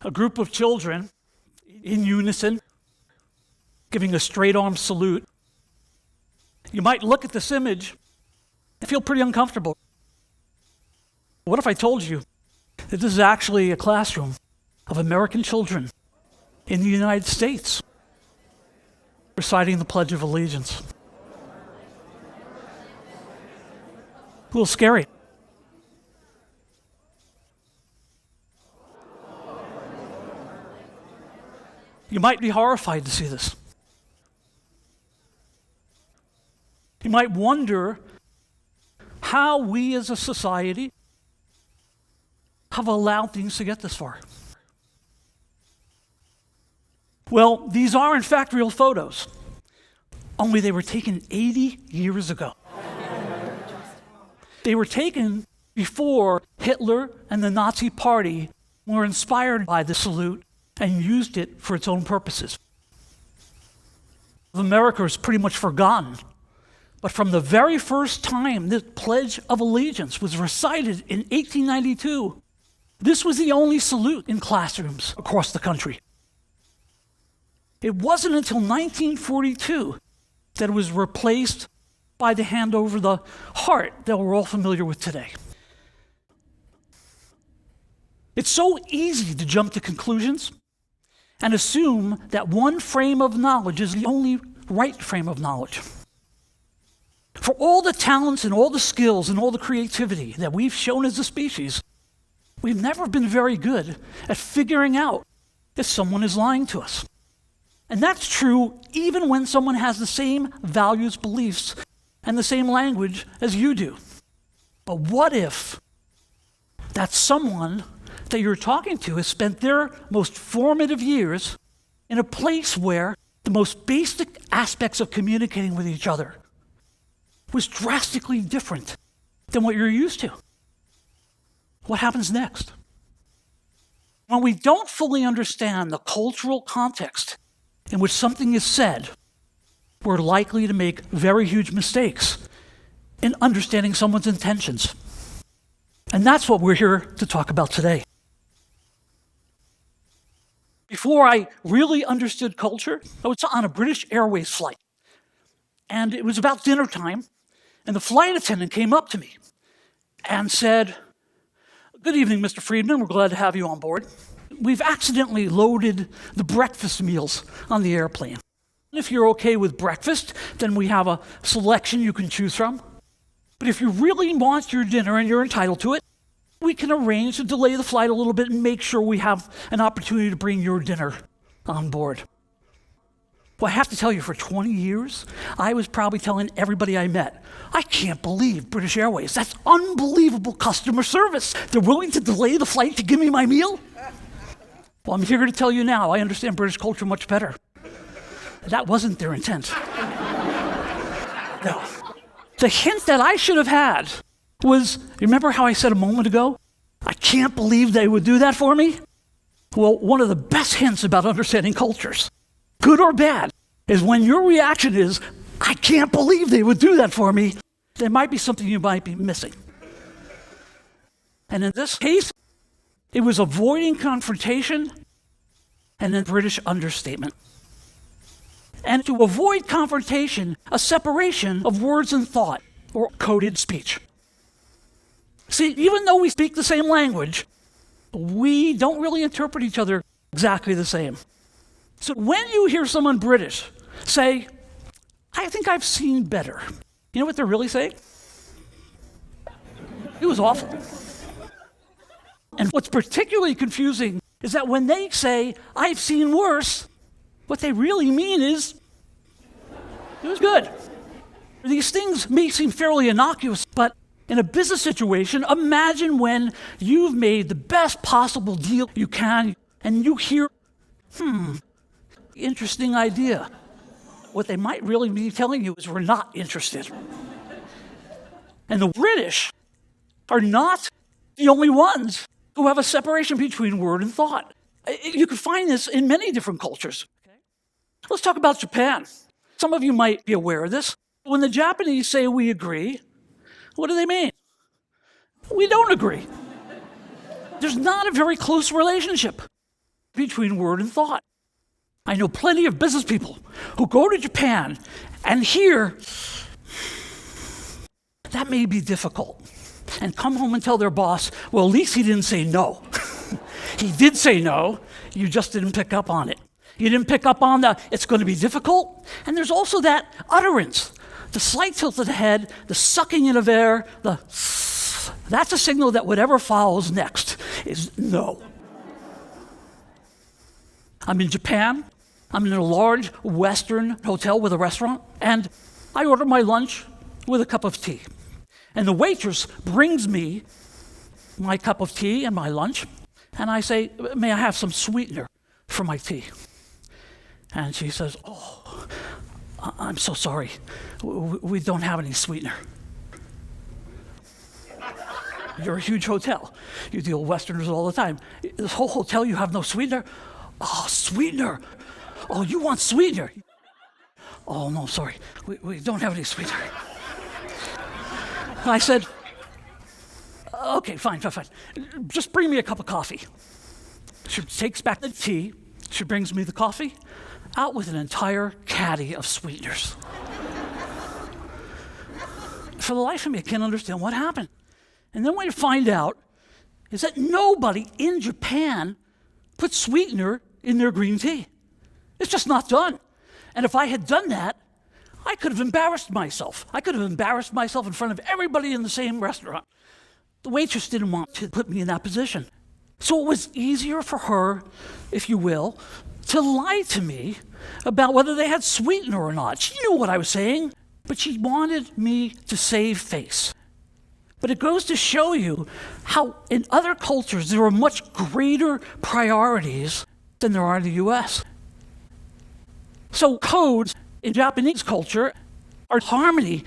a group of children in unison giving a straight arm salute. You might look at this image and feel pretty uncomfortable. What if I told you that this is actually a classroom of American children in the United States reciting the Pledge of Allegiance? A little scary. You might be horrified to see this. You might wonder how we as a society have allowed things to get this far. Well, these are in fact real photos, only they were taken 80 years ago. They were taken before Hitler and the Nazi Party were inspired by the salute and used it for its own purposes. America is pretty much forgotten, but from the very first time the Pledge of Allegiance was recited in 1892, this was the only salute in classrooms across the country. It wasn't until 1942 that it was replaced by the hand over the heart that we're all familiar with today. It's so easy to jump to conclusions and assume that one frame of knowledge is the only right frame of knowledge. For all the talents and all the skills and all the creativity that we've shown as a species, we've never been very good at figuring out if someone is lying to us. And that's true even when someone has the same values, beliefs, and the same language as you do. But what if that someone that you're talking to has spent their most formative years in a place where the most basic aspects of communicating with each other was drastically different than what you're used to? What happens next? When we don't fully understand the cultural context in which something is said, we're likely to make very huge mistakes in understanding someone's intentions. And that's what we're here to talk about today. Before I really understood culture, I was on a British Airways flight. And it was about dinner time, and the flight attendant came up to me and said, "Good evening, Mr. Friedman. We're glad to have you on board. We've accidentally loaded the breakfast meals on the airplane. If you're okay with breakfast, then we have a selection you can choose from. But if you really want your dinner and you're entitled to it, we can arrange to delay the flight a little bit and make sure we have an opportunity to bring your dinner on board." Well, I have to tell you, for 20 years, I was probably telling everybody I met, "I can't believe British Airways. That's unbelievable customer service. They're willing to delay the flight to give me my meal?" Well, I'm here to tell you now, I understand British culture much better. That wasn't their intent. No. The hint that I should have had was, remember how I said a moment ago, I can't believe they would do that for me? Well, one of the best hints about understanding cultures, good or bad, is when your reaction is, I can't believe they would do that for me, there might be something you might be missing. And in this case, it was avoiding confrontation and a British understatement. And to avoid confrontation, a separation of words and thought, or coded speech. See, even though we speak the same language, we don't really interpret each other exactly the same. So when you hear someone British say, "I think I've seen better," you know what they're really saying? It was awful. And what's particularly confusing is that when they say, "I've seen worse," what they really mean is, it was good. These things may seem fairly innocuous, but in a business situation, imagine when you've made the best possible deal you can, and you hear, interesting idea. What they might really be telling you is, we're not interested. And the British are not the only ones who have a separation between word and thought. You can find this in many different cultures. Let's talk about Japan. Some of you might be aware of this. When the Japanese say we agree, what do they mean? We don't agree. There's not a very close relationship. between word and thought. I know plenty of business people who go to Japan and hear, that may be difficult, and come home and tell their boss, well, at least he didn't say no. He did say no, you just didn't pick up on it. You didn't pick up on it's going to be difficult. And there's also that utterance, the slight tilt of the head, the sucking in of air, that's a signal that whatever follows next is no. I'm in Japan. I'm in a large Western hotel with a restaurant, and I order my lunch with a cup of tea. And the waitress brings me my cup of tea and my lunch, and I say, may I have some sweetener for my tea? And she says, oh, I'm so sorry. We don't have any sweetener. You're a huge hotel. You deal with Westerners all the time. This whole hotel, you have no sweetener? Oh, sweetener. Oh, you want sweetener? Oh, no, sorry. We don't have any sweetener. I said, okay, fine. Just bring me a cup of coffee. She takes back the tea. She brings me the coffee, out with an entire caddy of sweeteners. For the life of me, I can't understand what happened. And then what you find out is that nobody in Japan puts sweetener in their green tea. It's just not done. And if I had done that, I could have embarrassed myself. I could have embarrassed myself in front of everybody in the same restaurant. The waitress didn't want to put me in that position. So it was easier for her, if you will, to lie to me about whether they had sweetener or not. She knew what I was saying, but she wanted me to save face. But it goes to show you how in other cultures there are much greater priorities than there are in the US. So codes in Japanese culture are harmony,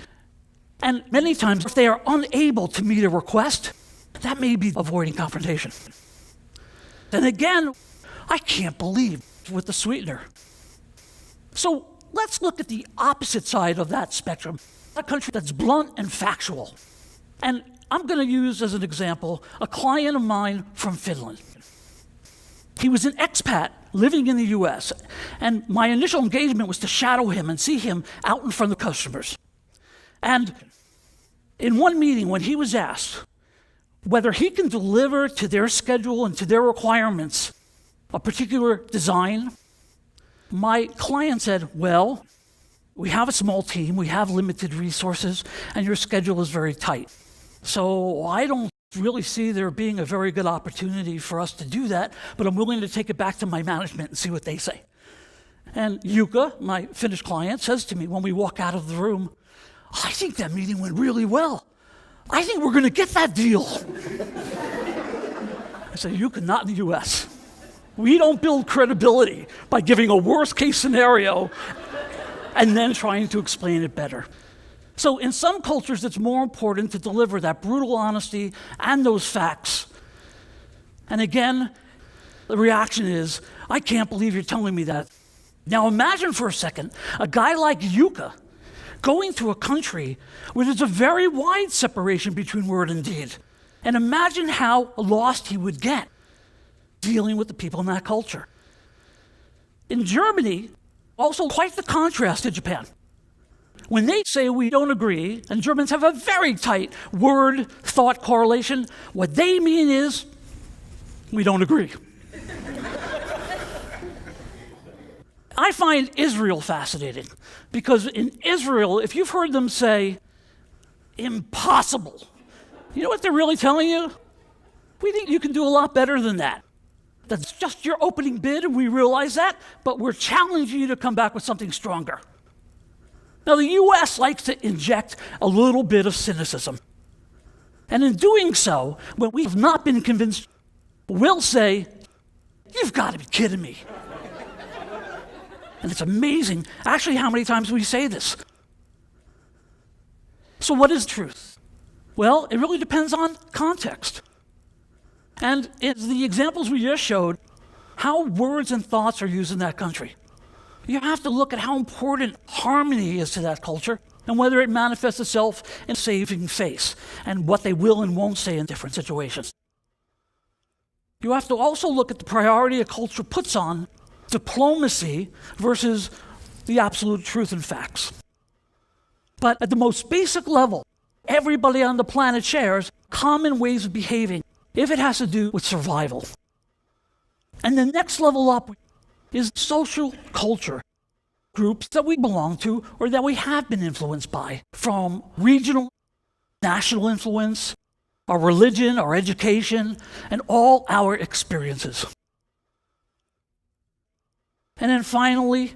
and many times if they are unable to meet a request, that may be avoiding confrontation. And again, I can't believe with the sweetener. So let's look at the opposite side of that spectrum, a country that's blunt and factual. And I'm going to use as an example a client of mine from Finland. He was an expat living in the US, and my initial engagement was to shadow him and see him out in front of customers. And in one meeting, when he was asked whether he can deliver to their schedule and to their requirements a particular design, my client said, well, we have a small team, we have limited resources, and your schedule is very tight. So I don't really see there being a very good opportunity for us to do that, but I'm willing to take it back to my management and see what they say. And Yuka, my Finnish client, says to me when we walk out of the room, I think that meeting went really well. I think we're going to get that deal. I said, Yuka, not in the US. We don't build credibility by giving a worst case scenario and then trying to explain it better. So in some cultures, it's more important to deliver that brutal honesty and those facts. And again, the reaction is, I can't believe you're telling me that. Now imagine for a second, a guy like Yuka going to a country where there's a very wide separation between word and deed. And imagine how lost he would get dealing with the people in that culture. In Germany, also quite the contrast to Japan. When they say we don't agree, and Germans have a very tight word-thought correlation, what they mean is, we don't agree. I find Israel fascinating, because in Israel, if you've heard them say, impossible, you know what they're really telling you? We think you can do a lot better than that. That's just your opening bid, and we realize that, but we're challenging you to come back with something stronger. Now, the US likes to inject a little bit of cynicism. And in doing so, when we have not been convinced, we'll say, you've got to be kidding me. And it's amazing, actually, how many times we say this. So what is truth? Well, it really depends on context. And it's the examples we just showed, how words and thoughts are used in that country. You have to look at how important harmony is to that culture and whether it manifests itself in saving face and what they will and won't say in different situations. You have to also look at the priority a culture puts on diplomacy versus the absolute truth and facts. But at the most basic level, everybody on the planet shares common ways of behaving if it has to do with survival. And the next level up is social culture, groups that we belong to or that we have been influenced by, from regional, national influence, our religion, our education, and all our experiences. And then finally,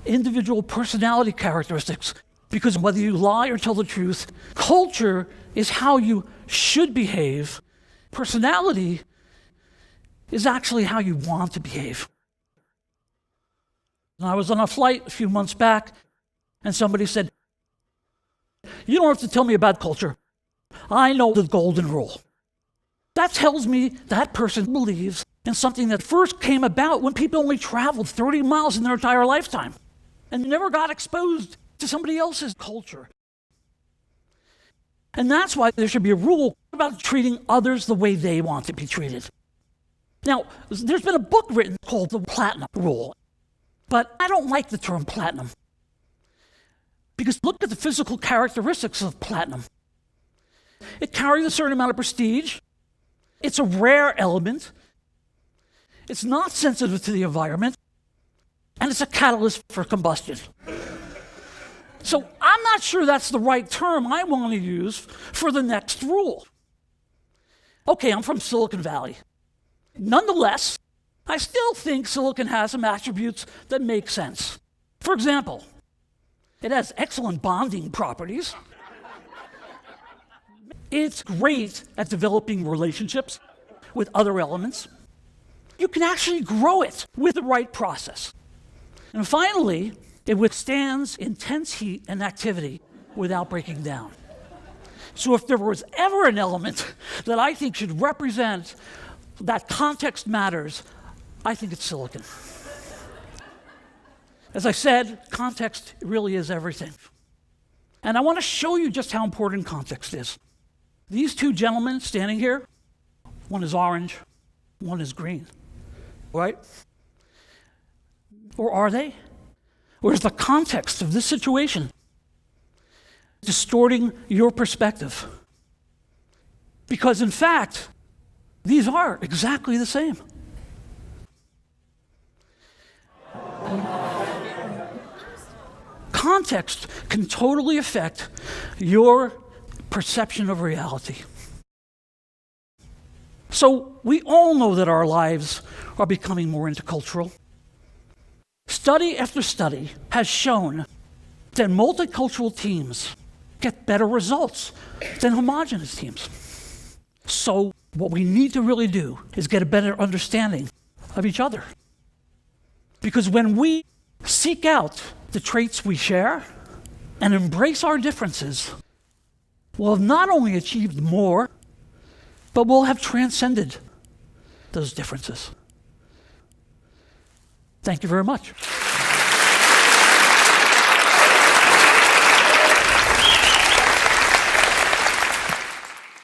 individual personality characteristics, because whether you lie or tell the truth, culture is how you should behave. Personality is actually how you want to behave. And I was on a flight a few months back, and somebody said, "You don't have to tell me about culture. I know the golden rule." That tells me that person believes in something that first came about when people only traveled 30 miles in their entire lifetime and never got exposed to somebody else's culture. And that's why there should be a rule about treating others the way they want to be treated. Now, there's been a book written called The Platinum Rule, but I don't like the term platinum. Because look at the physical characteristics of platinum. It carries a certain amount of prestige. It's a rare element. It's not sensitive to the environment. And it's a catalyst for combustion. So I'm not sure that's the right term I want to use for the next rule. Okay, I'm from Silicon Valley. Nonetheless, I still think silicon has some attributes that make sense. For example, it has excellent bonding properties. It's great at developing relationships with other elements. You can actually grow it with the right process. And finally, it withstands intense heat and activity without breaking down. So if there was ever an element that I think should represent that context matters, I think it's silicon. As I said, context really is everything. And I want to show you just how important context is. These two gentlemen standing here, one is orange, one is green, right? Or are they? Or is the context of this situation distorting your perspective? Because in fact, these are exactly the same. Context can totally affect your perception of reality. So we all know that our lives are becoming more intercultural. Study after study has shown that multicultural teams get better results than homogeneous teams. So what we need to really do is get a better understanding of each other. Because when we seek out the traits we share and embrace our differences, we'll have not only achieved more, but we'll have transcended those differences. Thank you very much.